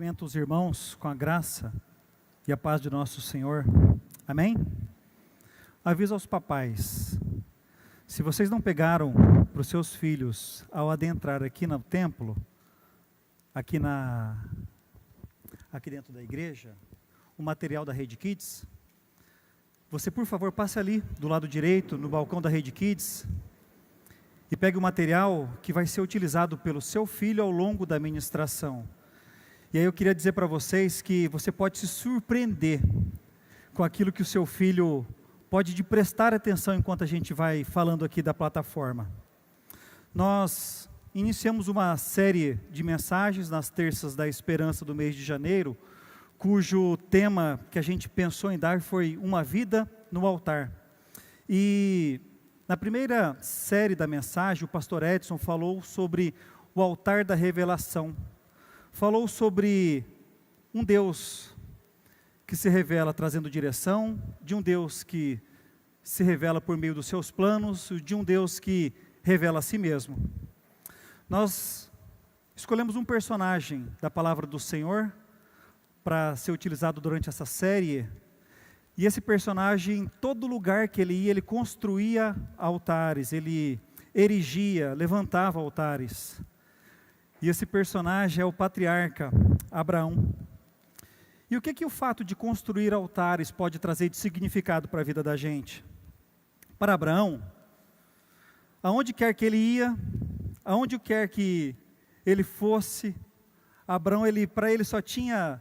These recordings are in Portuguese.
Cumprimento os irmãos com a graça e a paz de nosso Senhor. Amém? Aviso aos papais. Se vocês não pegaram para os seus filhos, ao adentrar aqui no templo, aqui dentro da igreja, o material da Rede Kids, você, por favor, passe ali, do lado direito, no balcão da Rede Kids, e pegue o material que vai ser utilizado pelo seu filho ao longo da ministração. E aí eu queria dizer para vocês que você pode se surpreender com aquilo que o seu filho pode de prestar atenção enquanto a gente vai falando aqui da plataforma. Nós iniciamos uma série de mensagens nas terças da esperança do mês de janeiro, cujo tema que a gente pensou em dar foi Uma Vida no Altar. E na primeira série da mensagem, o pastor Edson falou sobre o altar da revelação. Falou sobre um Deus que se revela trazendo direção, de um Deus que se revela por meio dos seus planos, de um Deus que revela a si mesmo. Nós escolhemos um personagem da palavra do Senhor para ser utilizado durante essa série. E esse personagem, em todo lugar que ele ia, ele construía altares, ele erigia, levantava altares. E esse personagem é o patriarca Abraão. E o que o fato de construir altares pode trazer de significado para a vida da gente? Para Abraão, aonde quer que ele ia, aonde quer que ele fosse, Abraão, para ele só tinha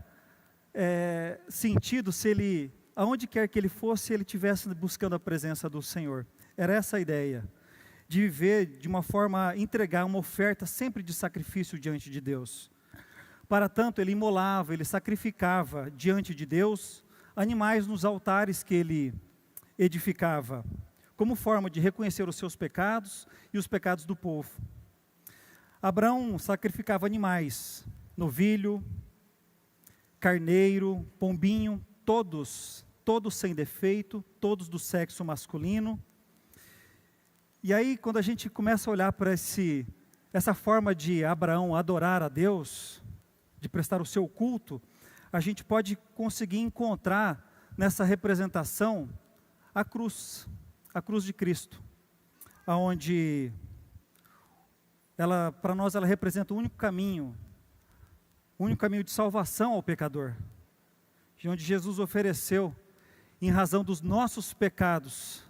sentido se ele, aonde quer que ele fosse, ele estivesse buscando a presença do Senhor. Era essa a ideia, de viver de uma forma, entregar uma oferta sempre de sacrifício diante de Deus. Para tanto, ele imolava, ele sacrificava diante de Deus animais nos altares que ele edificava, como forma de reconhecer os seus pecados e os pecados do povo. Abraão sacrificava animais, novilho, carneiro, pombinho, todos sem defeito, todos do sexo masculino. E aí, quando a gente começa a olhar para essa forma de Abraão adorar a Deus, de prestar o seu culto, a gente pode conseguir encontrar nessa representação a cruz de Cristo, aonde para nós ela representa o único caminho de salvação ao pecador, de onde Jesus ofereceu, em razão dos nossos pecados,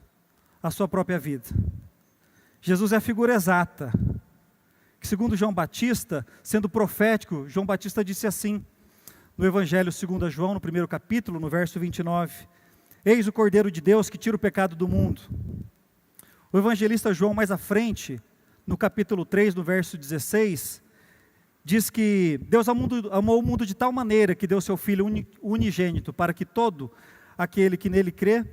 a sua própria vida. Jesus é a figura exata, que segundo João Batista, sendo profético, João Batista disse assim, no Evangelho segundo João, no primeiro capítulo, no verso 29, eis o Cordeiro de Deus que tira o pecado do mundo. O evangelista João, mais à frente, no capítulo 3, no verso 16, diz que Deus amou o mundo de tal maneira que deu seu Filho unigênito, para que todo aquele que nele crê,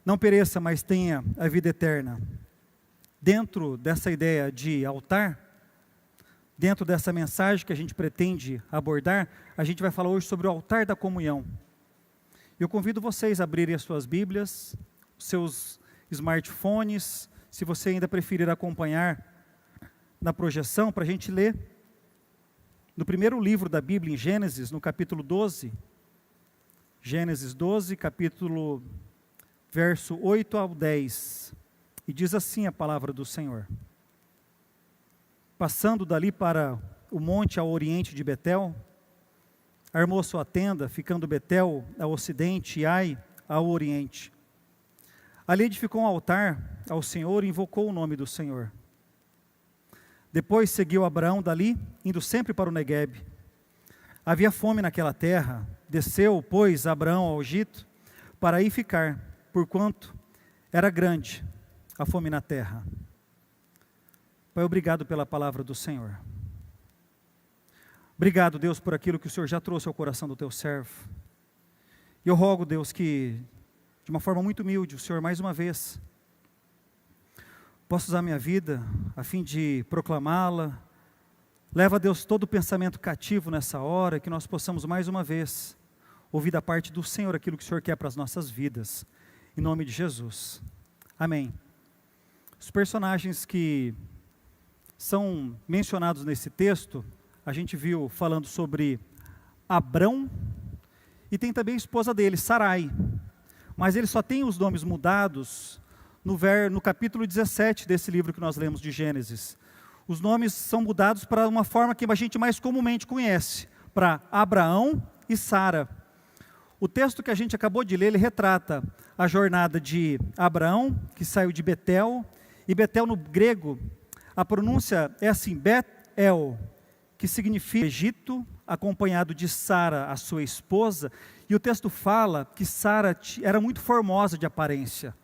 não pereça, mas tenha a vida eterna. Dentro dessa ideia de altar, dentro dessa mensagem que a gente pretende abordar, a gente vai falar hoje sobre o altar da comunhão. Eu convido vocês a abrirem as suas Bíblias, seus smartphones, se você ainda preferir acompanhar na projeção, para a gente ler no primeiro livro da Bíblia, em Gênesis, no capítulo 12, Gênesis 12, capítulo, verso 8 ao 10, e diz assim a palavra do Senhor. Passando dali para o monte ao oriente de Betel, armou sua tenda, ficando Betel ao ocidente e Ai ao oriente. Ali edificou um altar ao Senhor e invocou o nome do Senhor. Depois seguiu Abraão dali, indo sempre para o Neguebe. Havia fome naquela terra, desceu, pois, Abraão ao Egito, para aí ficar, porquanto era grande a fome na terra. Pai, obrigado pela palavra do Senhor. Obrigado, Deus, por aquilo que o Senhor já trouxe ao coração do teu servo. E eu rogo, Deus, que de uma forma muito humilde, o Senhor mais uma vez possa usar minha vida a fim de proclamá-la. Leva, Deus, todo o pensamento cativo nessa hora, que nós possamos mais uma vez ouvir da parte do Senhor aquilo que o Senhor quer para as nossas vidas. Em nome de Jesus. Amém. Os personagens que são mencionados nesse texto, a gente viu falando sobre Abrão, e tem também a esposa dele, Sarai. Mas ele só tem os nomes mudados no capítulo 17 desse livro que nós lemos de Gênesis. Os nomes são mudados para uma forma que a gente mais comumente conhece, para Abraão e Sara. O texto que a gente acabou de ler, ele retrata a jornada de Abraão, que saiu de Betel, e Betel no grego, a pronúncia é assim, Bet-El, que significa Egito, acompanhado de Sara, a sua esposa, e o texto fala que Sara era muito formosa de aparência,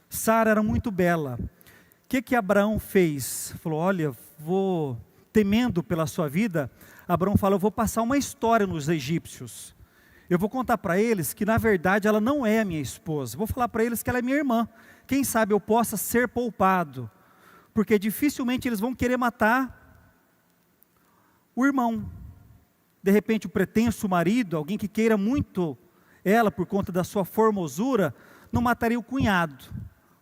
Sara era muito bela. O que Abraão fez? Falou, olha, temendo pela sua vida, Abraão falou, eu vou passar uma história nos egípcios, eu vou contar para eles que na verdade ela não é a minha esposa, vou falar para eles que ela é minha irmã, quem sabe eu possa ser poupado, porque dificilmente eles vão querer matar o irmão. De repente o pretenso marido, alguém que queira muito ela por conta da sua formosura, não mataria o cunhado,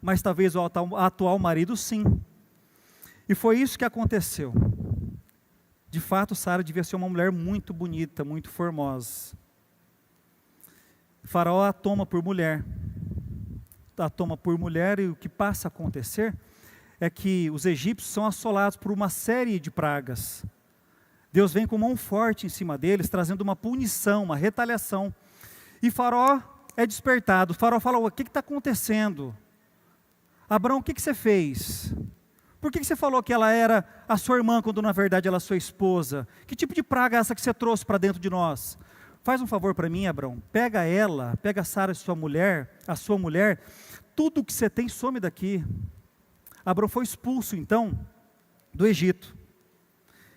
mas talvez o atual marido sim. E foi isso que aconteceu. De fato, Sara devia ser uma mulher muito bonita, muito formosa. Faraó a toma por mulher. A toma por mulher, e o que passa a acontecer é que os egípcios são assolados por uma série de pragas. Deus vem com mão forte em cima deles, trazendo uma punição, uma retaliação. E Faraó é despertado. Faraó fala, o que está acontecendo? Abraão, o que você fez? Por que você falou que ela era a sua irmã, quando na verdade ela é sua esposa? Que tipo de praga é essa que você trouxe para dentro de nós? Faz um favor para mim, Abraão, pega Sara, a sua mulher, tudo que você tem some daqui. Abraão foi expulso então do Egito.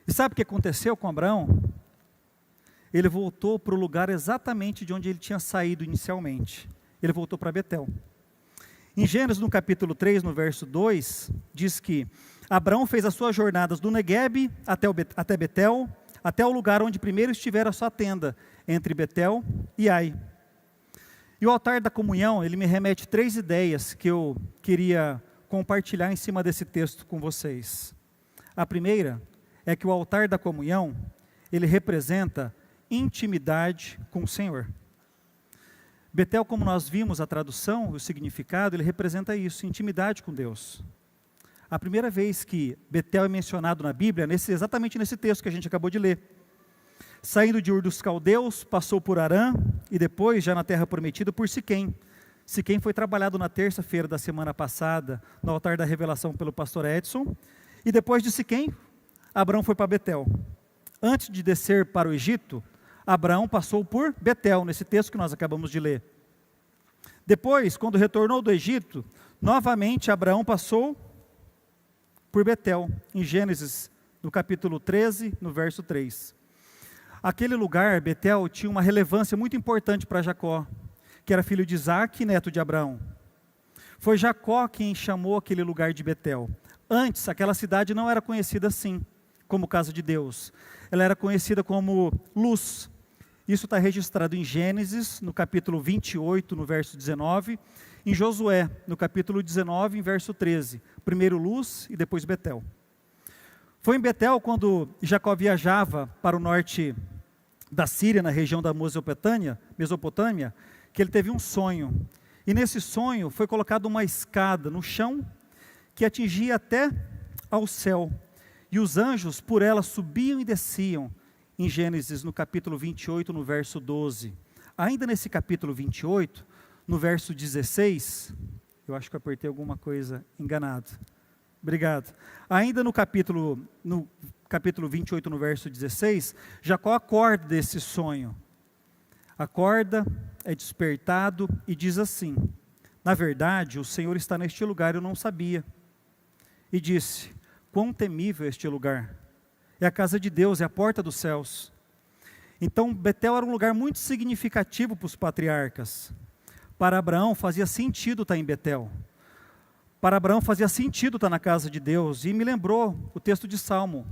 E sabe o que aconteceu com Abraão? Ele voltou para o lugar exatamente de onde ele tinha saído inicialmente. Ele voltou para Betel. Em Gênesis, no capítulo 3, no verso 2, diz que Abraão fez as suas jornadas do Neguebe até Betel, até o lugar onde primeiro estivera a sua tenda, entre Betel e Ai. E o altar da comunhão, ele me remete 3 ideias que eu queria compartilhar em cima desse texto com vocês. A primeira é que o altar da comunhão, ele representa intimidade com o Senhor. Betel, como nós vimos a tradução, o significado, ele representa isso, intimidade com Deus. A primeira vez que Betel é mencionado na Bíblia, exatamente nesse texto que a gente acabou de ler. Saindo de Ur dos Caldeus, passou por Arã, e depois, já na terra prometida, por Siquém. Siquém foi trabalhado na terça-feira da semana passada, no altar da revelação pelo pastor Edson, e depois de Siquém, Abraão foi para Betel. Antes de descer para o Egito, Abraão passou por Betel, nesse texto que nós acabamos de ler. Depois, quando retornou do Egito, novamente Abraão passou por Betel, em Gênesis, no capítulo 13, no verso 3. Aquele lugar, Betel, tinha uma relevância muito importante para Jacó, que era filho de Isaque e neto de Abraão. Foi Jacó quem chamou aquele lugar de Betel. Antes, aquela cidade não era conhecida assim, como casa de Deus. Ela era conhecida como Luz. Isso está registrado em Gênesis, no capítulo 28, no verso 19, em Josué, no capítulo 19, em verso 13. Primeiro Luz e depois Betel. Foi em Betel quando Jacó viajava para o norte da Síria, na região da Mesopotâmia, que ele teve um sonho. E nesse sonho foi colocada uma escada no chão que atingia até ao céu. E os anjos por ela subiam e desciam, em Gênesis, no capítulo 28, no verso 12. Ainda nesse capítulo 28, no verso 16, eu acho que eu apertei alguma coisa enganado. Obrigado. Ainda no capítulo 28, no verso 16, Jacó acorda desse sonho. Acorda, é despertado e diz assim: na verdade, o Senhor está neste lugar, eu não sabia. E disse: quão temível é este lugar! É a casa de Deus, é a porta dos céus. Então Betel era um lugar muito significativo para os patriarcas. Para Abraão fazia sentido estar em Betel. Para Abraão fazia sentido estar na casa de Deus. E me lembrou o texto de Salmo,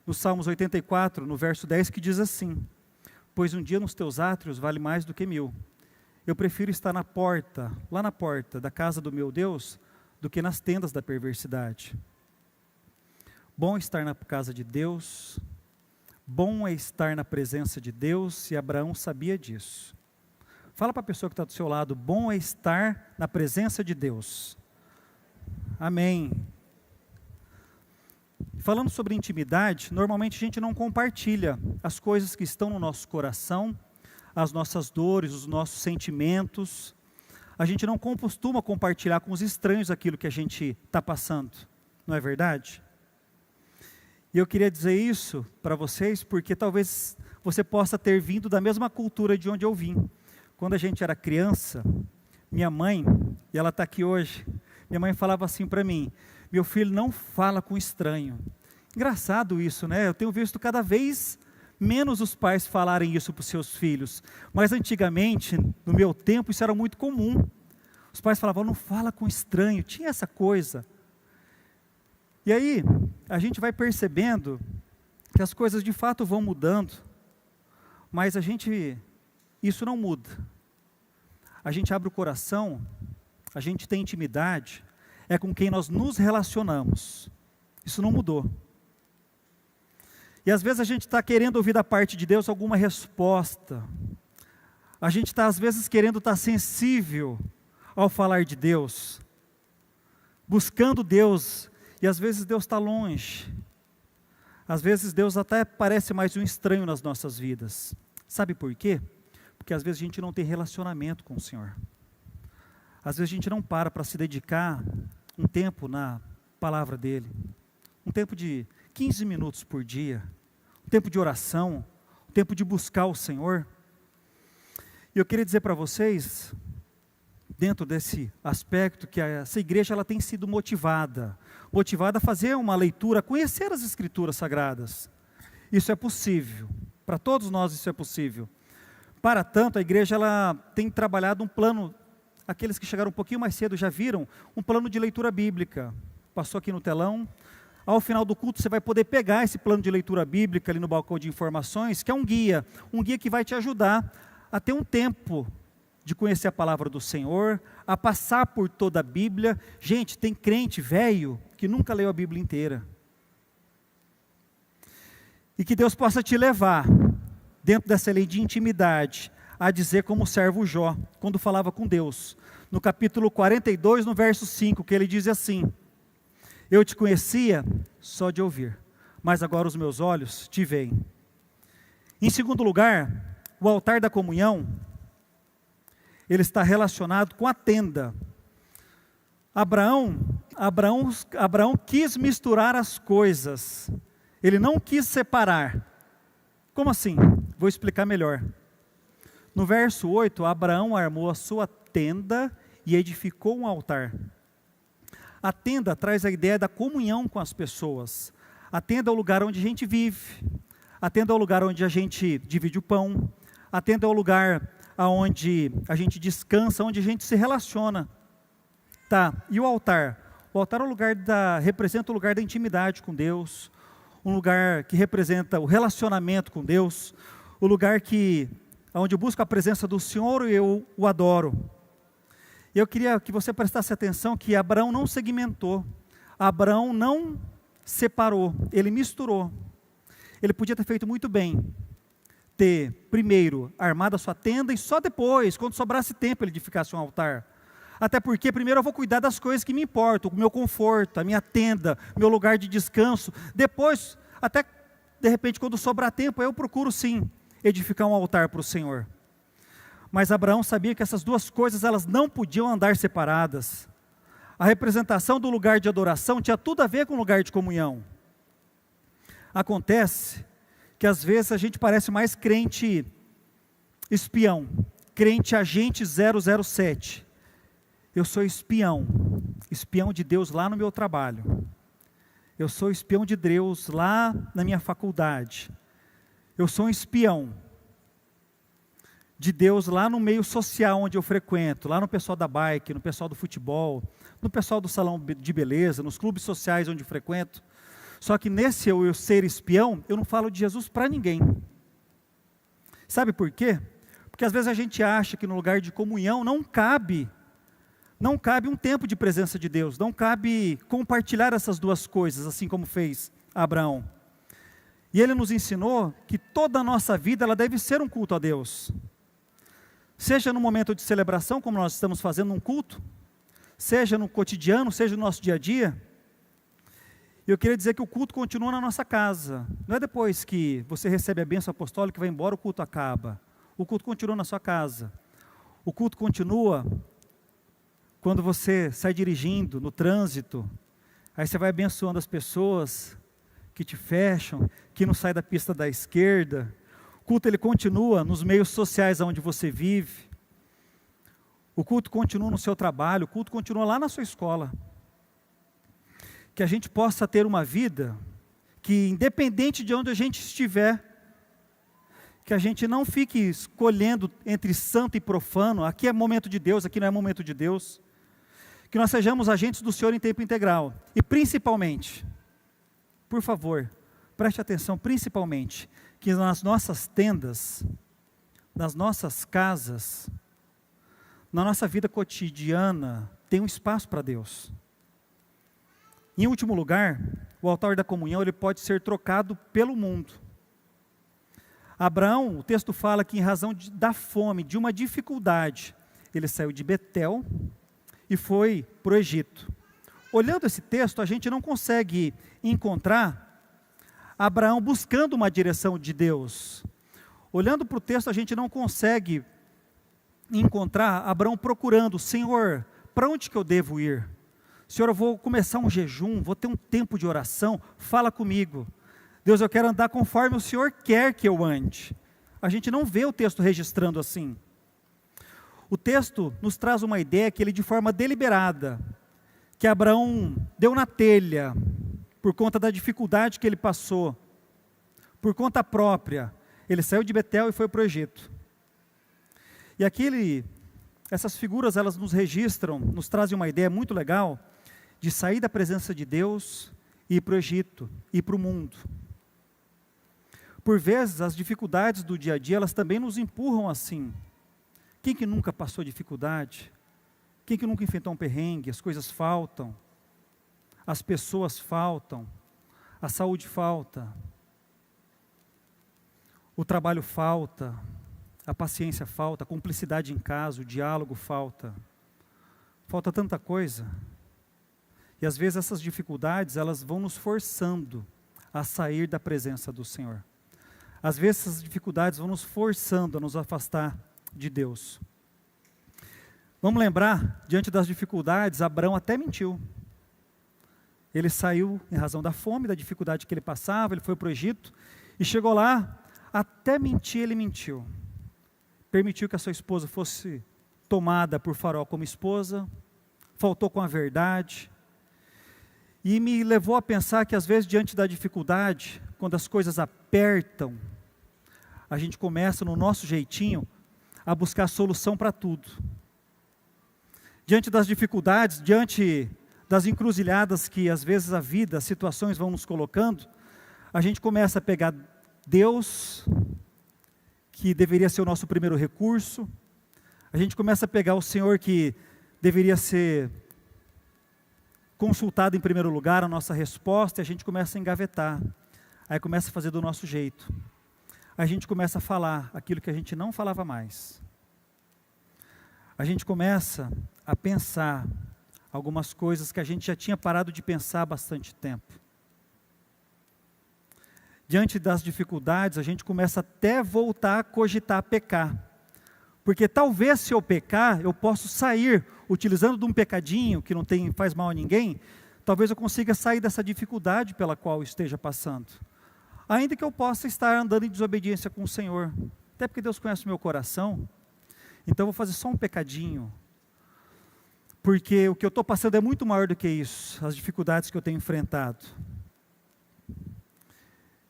no Salmos 84, no verso 10, que diz assim: pois um dia nos teus átrios vale mais do que 1000. Eu prefiro estar na porta, lá na porta da casa do meu Deus, do que nas tendas da perversidade. Bom estar na casa de Deus, Bom é estar na presença de Deus, e Abraão sabia disso. Fala para a pessoa que está do seu lado, bom é estar na presença de Deus. Amém. Falando sobre intimidade, normalmente a gente não compartilha as coisas que estão no nosso coração, as nossas dores, os nossos sentimentos. A gente não costuma compartilhar com os estranhos aquilo que a gente está passando, não é verdade? E eu queria dizer isso para vocês, porque talvez você possa ter vindo da mesma cultura de onde eu vim. Quando a gente era criança, minha mãe, e ela está aqui hoje, minha mãe falava assim para mim, meu filho, não fala com estranho. Engraçado isso, né? Eu tenho visto cada vez menos os pais falarem isso para os seus filhos. Mas antigamente, no meu tempo, isso era muito comum. Os pais falavam, não fala com estranho, tinha essa coisa. E aí, a gente vai percebendo que as coisas de fato vão mudando, mas isso não muda. A gente abre o coração, a gente tem intimidade, é com quem nós nos relacionamos. Isso não mudou. E às vezes a gente está querendo ouvir da parte de Deus alguma resposta. A gente está às vezes querendo estar sensível ao falar de Deus, buscando Deus, e às vezes Deus está longe. Às vezes Deus até parece mais um estranho nas nossas vidas. Sabe por quê? Porque às vezes a gente não tem relacionamento com o Senhor. Às vezes a gente não para se dedicar um tempo na palavra dEle. Um tempo de 15 minutos por dia. Um tempo de oração. Um tempo de buscar o Senhor. E eu queria dizer para vocês, dentro desse aspecto, que essa igreja ela tem sido motivada a fazer uma leitura, a conhecer as Escrituras Sagradas. Isso é possível, para todos nós isso é possível. Para tanto, a igreja ela tem trabalhado um plano, aqueles que chegaram um pouquinho mais cedo já viram, um plano de leitura bíblica. Passou aqui no telão. Ao final do culto você vai poder pegar esse plano de leitura bíblica ali no balcão de informações, que é um guia que vai te ajudar a ter um tempo de conhecer a palavra do Senhor, a passar por toda a Bíblia. Gente, tem crente velho que nunca leu a Bíblia inteira. E que Deus possa te levar, dentro dessa lei de intimidade, a dizer como o servo Jó, quando falava com Deus, no capítulo 42, no verso 5, que ele diz assim, eu te conhecia só de ouvir, mas agora os meus olhos te veem. Em segundo lugar, o altar da comunhão, ele está relacionado com a tenda. Abraão quis misturar as coisas. Ele não quis separar. Como assim? Vou explicar melhor. No verso 8, Abraão armou a sua tenda e edificou um altar. A tenda traz a ideia da comunhão com as pessoas. A tenda é o lugar onde a gente vive. A tenda é o lugar onde a gente divide o pão. A tenda é o lugar onde a gente descansa, onde a gente se relaciona. Tá, e o altar? O altar é o lugar representa o lugar da intimidade com Deus, um lugar que representa o relacionamento com Deus, o lugar onde eu busco a presença do Senhor e eu o adoro. E eu queria que você prestasse atenção que Abraão não segmentou, Abraão não separou, ele misturou. Ele podia ter feito muito bem, ter primeiro armado a sua tenda e só depois, quando sobrasse tempo, ele edificasse um altar. Até porque primeiro eu vou cuidar das coisas que me importam, o meu conforto, a minha tenda, meu lugar de descanso. Depois, até de repente quando sobrar tempo, eu procuro sim edificar um altar para o Senhor. Mas Abraão sabia que essas duas coisas elas não podiam andar separadas. A representação do lugar de adoração tinha tudo a ver com o lugar de comunhão. Acontece que às vezes a gente parece mais crente espião, crente agente 007. Eu sou espião de Deus lá no meu trabalho. Eu sou espião de Deus lá na minha faculdade. Eu sou um espião de Deus lá no meio social onde eu frequento, lá no pessoal da bike, no pessoal do futebol, no pessoal do salão de beleza, nos clubes sociais onde eu frequento. Só que nesse eu ser espião, eu não falo de Jesus para ninguém. Sabe por quê? Porque às vezes a gente acha que no lugar de comunhão não cabe um tempo de presença de Deus, não cabe compartilhar essas duas coisas, assim como fez Abraão. E Ele nos ensinou que toda a nossa vida ela deve ser um culto a Deus. Seja no momento de celebração, como nós estamos fazendo um culto, seja no cotidiano, seja no nosso dia a dia. E eu queria dizer que o culto continua na nossa casa. Não é depois que você recebe a bênção apostólica que vai embora, o culto acaba. O culto continua na sua casa. O culto continua quando você sai dirigindo, no trânsito. Aí você vai abençoando as pessoas que te fecham, que não saem da pista da esquerda. O culto ele continua nos meios sociais onde você vive. O culto continua no seu trabalho, o culto continua lá na sua escola. Que a gente possa ter uma vida que, independente de onde a gente estiver, que a gente não fique escolhendo entre santo e profano. Aqui é momento de Deus, aqui não é momento de Deus. Que nós sejamos agentes do Senhor em tempo integral. E principalmente, por favor, preste atenção, principalmente, que nas nossas tendas, nas nossas casas, na nossa vida cotidiana, tem um espaço para Deus. Em último lugar, o altar da comunhão ele pode ser trocado pelo mundo. Abraão, o texto fala que em razão da fome, de uma dificuldade, ele saiu de Betel e foi para o Egito. Olhando esse texto, a gente não consegue encontrar Abraão buscando uma direção de Deus. Olhando para o texto, a gente não consegue encontrar Abraão procurando, Senhor, para onde que eu devo ir? Senhor, eu vou começar um jejum, vou ter um tempo de oração, fala comigo. Deus, eu quero andar conforme o Senhor quer que eu ande. A gente não vê o texto registrando assim. O texto nos traz uma ideia que ele de forma deliberada, que Abraão deu na telha, por conta da dificuldade que ele passou, por conta própria, ele saiu de Betel e foi para o Egito. E aqui, essas figuras, elas nos registram, nos trazem uma ideia muito legal, de sair da presença de Deus e ir para o Egito, ir para o mundo. Por vezes, as dificuldades do dia a dia, elas também nos empurram assim. Quem que nunca passou dificuldade? Quem que nunca enfrentou um perrengue? As coisas faltam, as pessoas faltam, a saúde falta, o trabalho falta, a paciência falta, a cumplicidade em casa, o diálogo falta. Falta tanta coisa. E às vezes essas dificuldades, elas vão nos forçando a sair da presença do Senhor. Às vezes essas dificuldades vão nos forçando a nos afastar de Deus. Vamos lembrar, diante das dificuldades, Abraão até mentiu. Ele saiu em razão da fome, da dificuldade que ele passava, ele foi para o Egito, e chegou lá, até mentir ele mentiu. Permitiu que a sua esposa fosse tomada por Faraó como esposa, faltou com a verdade, e me levou a pensar que às vezes diante da dificuldade, quando as coisas apertam, a gente começa no nosso jeitinho a buscar solução para tudo. Diante das dificuldades, diante das encruzilhadas que às vezes a vida, as situações vão nos colocando, a gente começa a pegar Deus, que deveria ser o nosso primeiro recurso, a gente começa a pegar o Senhor que deveria ser consultado em primeiro lugar, a nossa resposta, e a gente começa a engavetar, aí começa a fazer do nosso jeito, a gente começa a falar aquilo que a gente não falava mais, a gente começa a pensar algumas coisas que a gente já tinha parado de pensar há bastante tempo. Diante das dificuldades, a gente começa até voltar a cogitar pecar. Porque talvez se eu pecar, eu posso sair, utilizando de um pecadinho que não faz mal a ninguém, talvez eu consiga sair dessa dificuldade pela qual eu esteja passando. Ainda que eu possa estar andando em desobediência com o Senhor. Até porque Deus conhece o meu coração. Então eu vou fazer só um pecadinho. Porque o que eu estou passando é muito maior do que isso, as dificuldades que eu tenho enfrentado.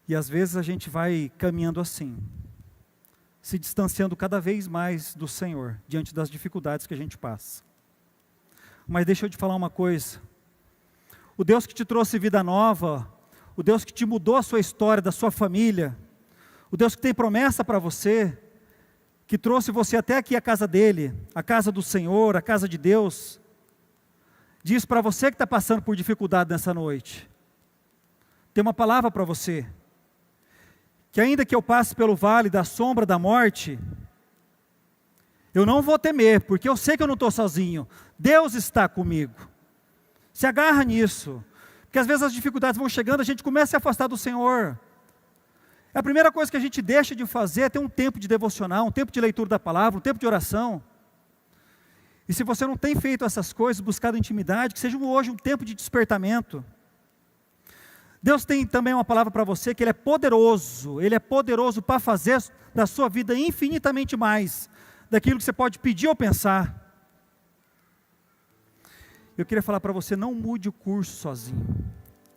E às vezes a gente vai caminhando assim, se distanciando cada vez mais do Senhor, diante das dificuldades que a gente passa. Mas deixa eu te falar uma coisa, o Deus que te trouxe vida nova, o Deus que te mudou a sua história, da sua família, o Deus que tem promessa para você, que trouxe você até aqui à casa dele, a casa do Senhor, a casa de Deus, diz para você que está passando por dificuldade nessa noite, tem uma palavra para você. que ainda que eu passe pelo vale da sombra da morte, eu não vou temer, porque eu sei que eu não estou sozinho. Deus está comigo. Se agarra nisso. Porque às vezes as dificuldades vão chegando, a gente começa a se afastar do Senhor. A primeira coisa que a gente deixa de fazer é ter um tempo de devocional, um tempo de leitura da palavra, um tempo de oração. E se você não tem feito essas coisas, buscado intimidade, que seja hoje um tempo de despertamento. Deus tem também uma palavra para você, que Ele é poderoso para fazer da sua vida infinitamente mais, daquilo que você pode pedir ou pensar. Eu queria falar para você, não mude o curso sozinho.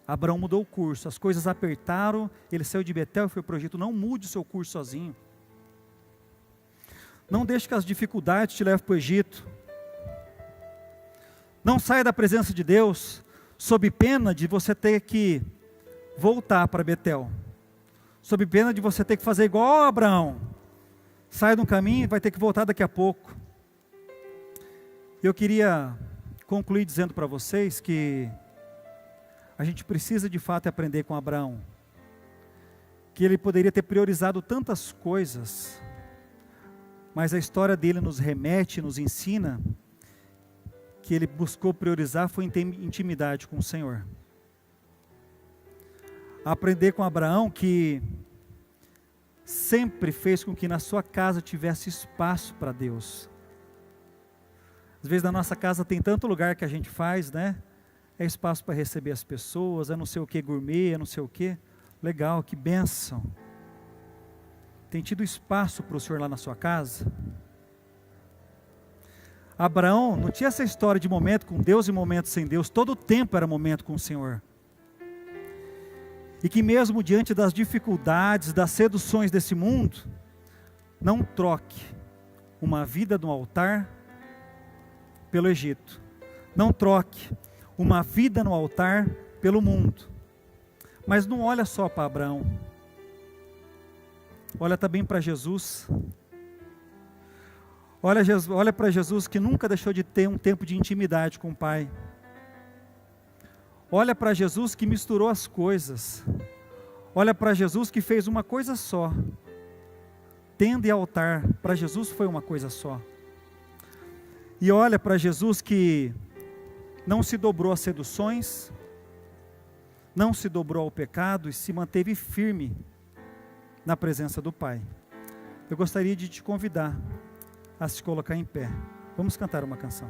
Abraão mudou o curso, as coisas apertaram, ele saiu de Betel e foi para o Egito. Não mude o seu curso sozinho. Não deixe que as dificuldades te levem para o Egito. Não saia da presença de Deus, sob pena de você ter que voltar para Betel. Sob pena de você ter que fazer igual a Abraão. Sai de um caminho e vai ter que voltar daqui a pouco. Eu queria concluir dizendo para vocês que a gente precisa de fato aprender com Abraão. Que ele poderia ter priorizado tantas coisas, mas a história dele nos remete, nos ensina, que ele buscou priorizar foi intimidade com o Senhor. Aprender com Abraão que sempre fez com que na sua casa tivesse espaço para Deus. Às vezes na nossa casa tem tanto lugar que a gente faz, né? É espaço para receber as pessoas, é não sei o que gourmet, é não sei o que. Legal, que bênção. Tem tido espaço para o Senhor lá na sua casa? Abraão não tinha essa história de momento com Deus e momento sem Deus. Todo o tempo era momento com o Senhor. E que mesmo diante das dificuldades, das seduções desse mundo, não troque uma vida no altar pelo Egito. Não troque uma vida no altar pelo mundo. Mas não olha só para Abraão. Olha também para Jesus. Olha para Jesus que nunca deixou de ter um tempo de intimidade com o Pai. Olha para Jesus que misturou as coisas. Olha para Jesus que fez uma coisa só. Tenda e altar, para Jesus foi uma coisa só. E olha para Jesus que não se dobrou às seduções, não se dobrou ao pecado e se manteve firme na presença do Pai. Eu gostaria de te convidar a se colocar em pé. Vamos cantar uma canção.